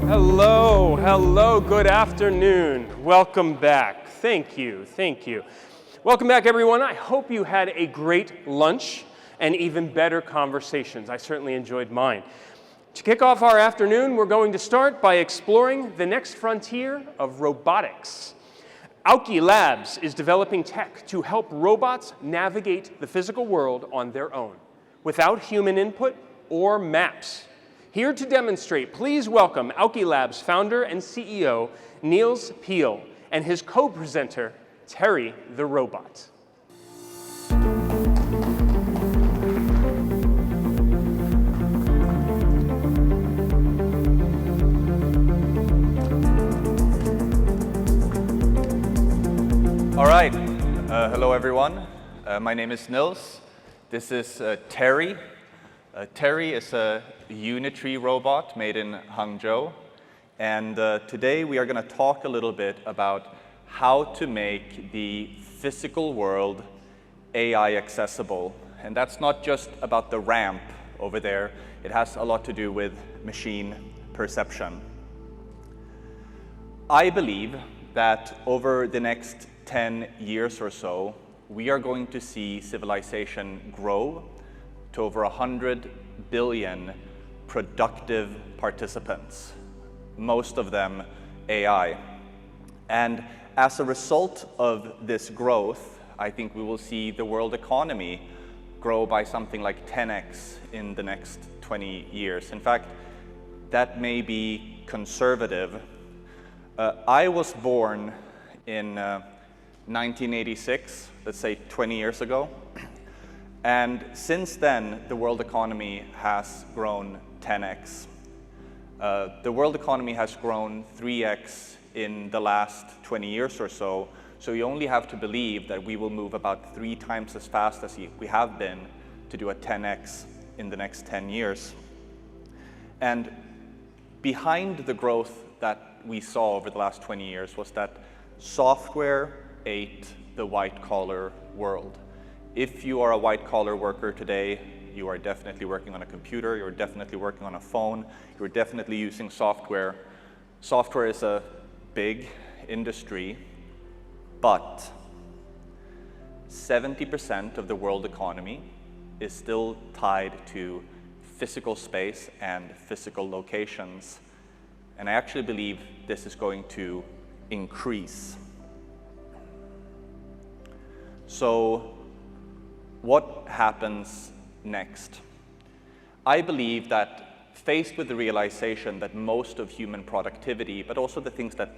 Hello, good afternoon. Welcome back. Thank you. Welcome back, everyone. I hope you had a great lunch and even better conversations. I certainly enjoyed mine. To kick off our afternoon, we're going to start by exploring the next frontier of robotics. Auki Labs is developing tech to help robots navigate the physical world on their own, without human input or maps. Here to demonstrate, please welcome Auki Labs founder and CEO, Nils Pihl, and his co-presenter, Terri the robot. All right, hello everyone. My name is Nils. This is Terri. Terri is a unitary robot made in Hangzhou. And today we are going to talk a little bit about how to make the physical world AI accessible. And that's not just about the ramp over there. It has a lot to do with machine perception. I believe that over the next 10 years or so, we are going to see civilization grow to over 100 billion productive participants, most of them AI. And as a result of this growth, I think we will see the world economy grow by something like 10x in the next 20 years. In fact, that may be conservative. I was born in 1986, let's say 20 years ago. And since then, the world economy has grown 10x. The world economy has grown 3x in the last 20 years or so. So you only have to believe that we will move about 3 times as fast as we have been to do a 10x in the next 10 years. And behind the growth that we saw over the last 20 years was that software ate the white-collar world. If you are a white-collar worker today, you are definitely working on a computer, you're definitely working on a phone, you're definitely using software. Software is a big industry, but 70% of the world economy is still tied to physical space and physical locations. And I actually believe this is going to increase. So what happens next? I believe that faced with the realization that most of human productivity, but also the things that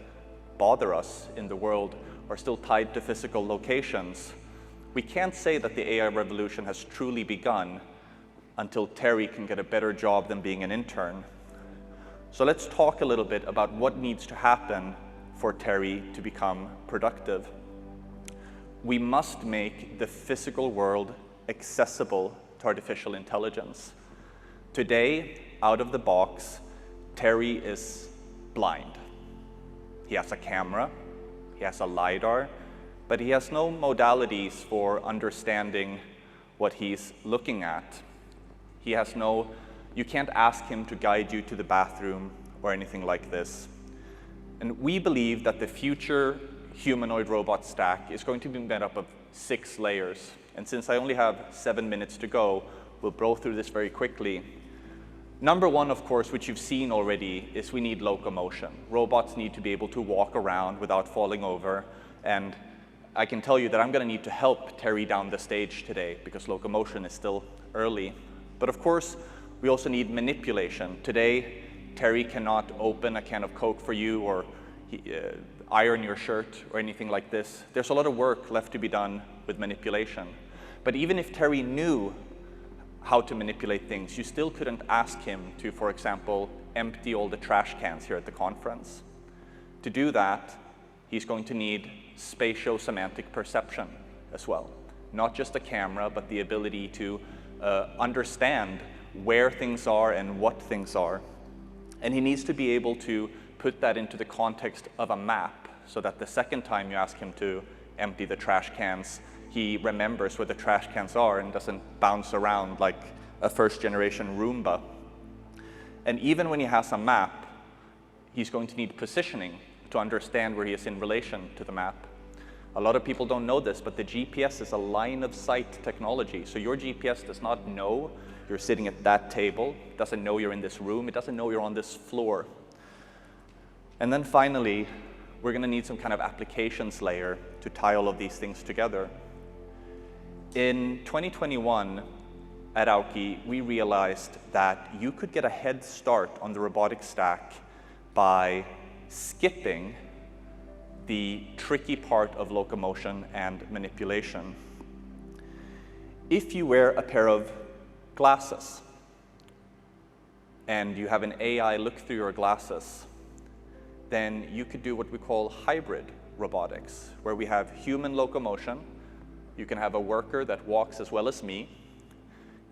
bother us in the world, are still tied to physical locations, we can't say that the AI revolution has truly begun until Terri can get a better job than being an intern. So let's talk a little bit about what needs to happen for Terri to become productive. We must make the physical world accessible to artificial intelligence. Today, out of the box, Terri is blind. He has a camera, he has a LiDAR, but he has no modalities for understanding what he's looking at. You can't ask him to guide you to the bathroom or anything like this. And we believe that the future humanoid robot stack is going to be made up of 6 layers. And since I only have 7 minutes to go, we'll blow through this very quickly. Number 1, of course, which you've seen already, is we need locomotion. Robots need to be able to walk around without falling over. And I can tell you that I'm going to need to help Terri down the stage today because locomotion is still early. But of course, we also need manipulation. Today, Terri cannot open a can of Coke for you or iron your shirt or anything like this. There's a lot of work left to be done with manipulation. But even if Terri knew how to manipulate things, you still couldn't ask him to, for example, empty all the trash cans here at the conference. To do that, he's going to need spatio-semantic perception as well. Not just a camera, but the ability to understand where things are and what things are. And he needs to be able to put that into the context of a map so that the second time you ask him to empty the trash cans, he remembers where the trash cans are and doesn't bounce around like a first-generation Roomba. And even when he has a map, he's going to need positioning to understand where he is in relation to the map. A lot of people don't know this, but the GPS is a line of sight technology. So your GPS does not know you're sitting at that table, it doesn't know you're in this room, it doesn't know you're on this floor. And then finally, we're going to need some kind of applications layer to tie all of these things together. In 2021, at Auki, we realized that you could get a head start on the robotic stack by skipping the tricky part of locomotion and manipulation. If you wear a pair of glasses and you have an AI look through your glasses, then you could do what we call hybrid robotics, where we have human locomotion. You can have a worker that walks as well as me.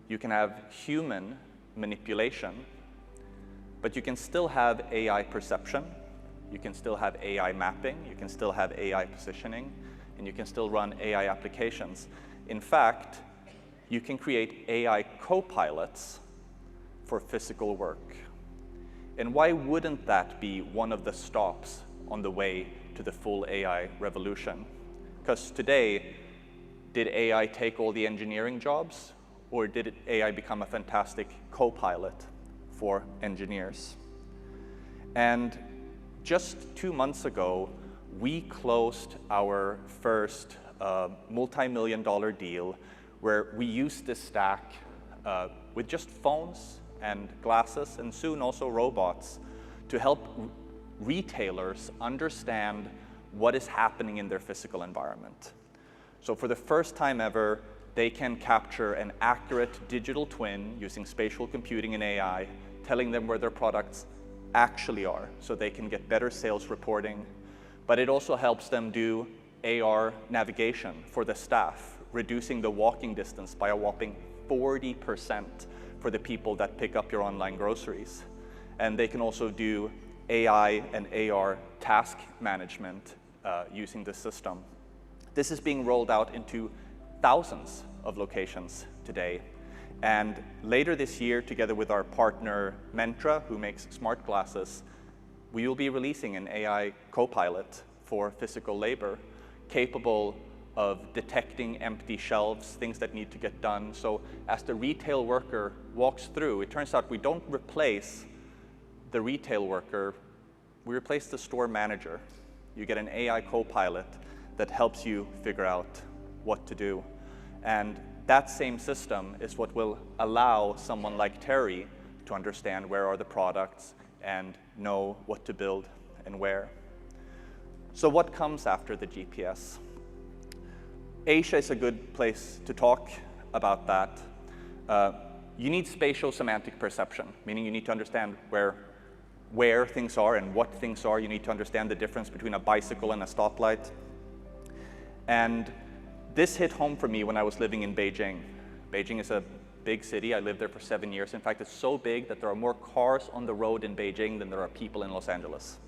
You can have human manipulation, but you can still have AI perception. You can still have AI mapping. You can still have AI positioning, and you can still run AI applications. In fact, you can create AI co-pilots for physical work. And why wouldn't that be one of the stops on the way to the full AI revolution? Because today, did AI take all the engineering jobs, or did AI become a fantastic co-pilot for engineers? And just 2 months ago, we closed our first multi-million-dollar deal where we used this stack with just phones and glasses, and soon also robots, to help retailers understand what is happening in their physical environment. So for the first time ever, they can capture an accurate digital twin using spatial computing and AI, telling them where their products actually are, so they can get better sales reporting. But it also helps them do AR navigation for the staff, reducing the walking distance by a whopping 40% for the people that pick up your online groceries. And they can also do AI and AR task management using the system. This is being rolled out into thousands of locations today. And later this year, together with our partner Mentra, who makes smart glasses, we will be releasing an AI co-pilot for physical labor, capable of detecting empty shelves, things that need to get done. So as the retail worker walks through, it turns out we don't replace the retail worker, we replace the store manager. You get an AI co-pilot that helps you figure out what to do. And that same system is what will allow someone like Terri to understand where are the products and know what to build and where. So what comes after the GPS? Asia is a good place to talk about that. You need spatial semantic perception, meaning you need to understand where things are and what things are. You need to understand the difference between a bicycle and a stoplight. And this hit home for me when I was living in Beijing. Beijing is a big city. I lived there for 7 years. In fact, it's so big that there are more cars on the road in Beijing than there are people in Los Angeles.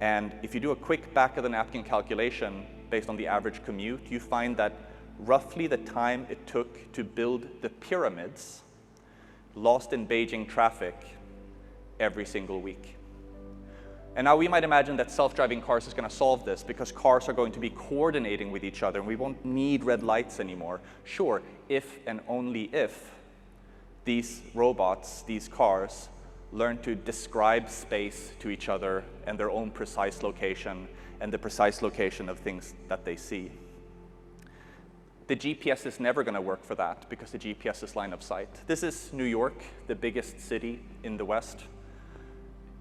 And if you do a quick back-of-the-napkin calculation based on the average commute, you find that roughly the time it took to build the pyramids lost in Beijing traffic every single week. And now we might imagine that self-driving cars is going to solve this because cars are going to be coordinating with each other and we won't need red lights anymore. Sure, if and only if these robots, these cars, learn to describe space to each other and their own precise location and the precise location of things that they see. The GPS is never going to work for that because the GPS is line of sight. This is New York, the biggest city in the West.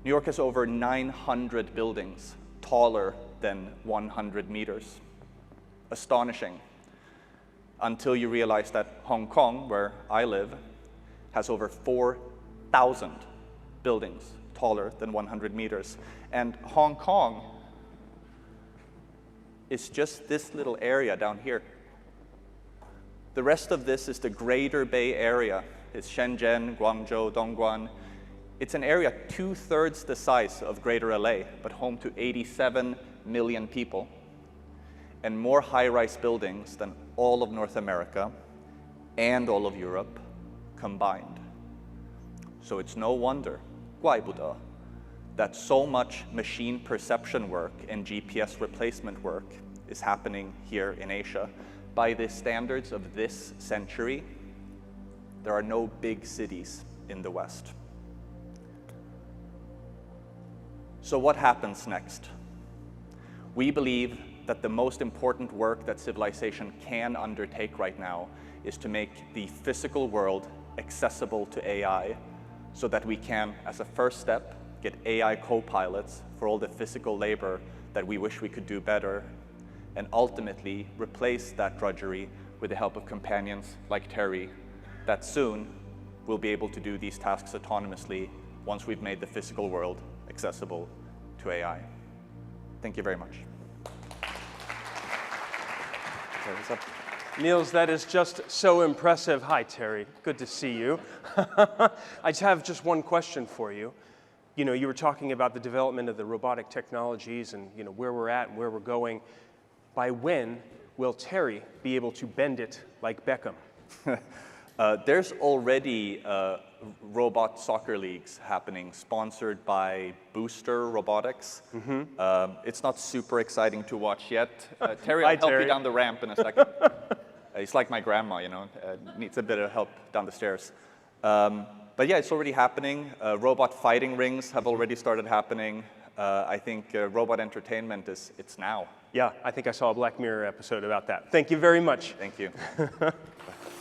New York has over 900 buildings taller than 100 meters. Astonishing. Until you realize that Hong Kong, where I live, has over 4,000 buildings taller than 100 meters. And Hong Kong is just this little area down here. The rest of this is the Greater Bay Area. It's Shenzhen, Guangzhou, Dongguan. It's an area 2/3 the size of Greater LA, but home to 87 million people, and more high-rise buildings than all of North America and all of Europe combined. So it's no wonder, 怪不得, that so much machine perception work and GPS replacement work is happening here in Asia. By the standards of this century, there are no big cities in the West. So what happens next? We believe that the most important work that civilization can undertake right now is to make the physical world accessible to AI, so that we can, as a first step, get AI co-pilots for all the physical labor that we wish we could do better, and ultimately replace that drudgery with the help of companions like Terri, that soon will be able to do these tasks autonomously once we've made the physical world accessible to AI. Thank you very much. What's up? Nils, that is just so impressive. Hi, Terri. Good to see you. I have just one question for you. You know, you were talking about the development of the robotic technologies and, you know, where we're at and where we're going. By when will Terri be able to bend it like Beckham? There's already robot soccer leagues happening, sponsored by Booster Robotics. It's not super exciting to watch yet. Terri, I'll help you down the ramp in a second. He's like my grandma, you know, needs a bit of help down the stairs. But yeah, it's already happening. Robot fighting rings have already started happening. I think robot entertainment it's now. Yeah, I think I saw a Black Mirror episode about that. Thank you very much. Thank you.